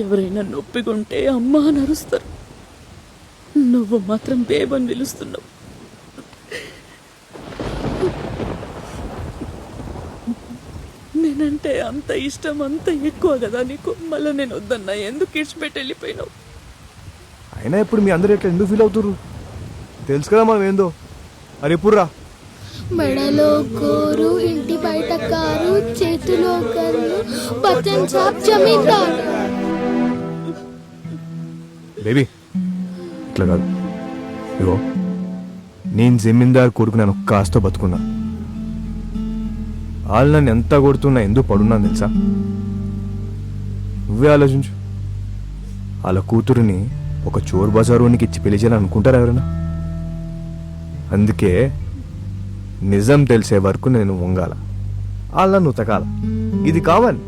ఎవరైనా నొప్పికుంటే అమ్మా అని అరుస్తారు. నువ్వు మాత్రం బేబని పిలుస్తున్నావు. నేనంటే అంత ఇష్టం, అంత ఎక్కువ కదా నీకు. మళ్ళీ నేను వద్దన్నా ఎందుకు ఇడిచిపెట్టి వెళ్ళిపోయినావు? అయినా ఇప్పుడు మీ అందరూ ఎట్లా ఎందుకు ఫీల్ అవుతుర్రు? తెలుసు కదా మనం ఏందో. అరే ఎప్పుడు రా? మెడలో కోరు, ఇంటి బయట కారు, చేతిలో కన్ను, బచ్చన్ సాబ్ జమీందార్. బేబీ ఇట్లా కాదు. ఇగో నేను జమీందార్ కొడుకు, నేను ఒక్క ఆస్తో బతుకున్నా. వాళ్ళు నన్ను ఎంత కొడుతున్నా ఎందుకు పడున్నాను తెలుసా? నువ్వే ఆలోచించు. వాళ్ళ కూతురుని ఒక చోర్ బజారునికి ఇచ్చి పెళ్లి చేయాలని అనుకుంటారా ఎవరైనా? అందుకే నిజం తెలిసే వరకు నేను వంగాల, వాళ్ళ నుతకాల. ఇది కావాలి.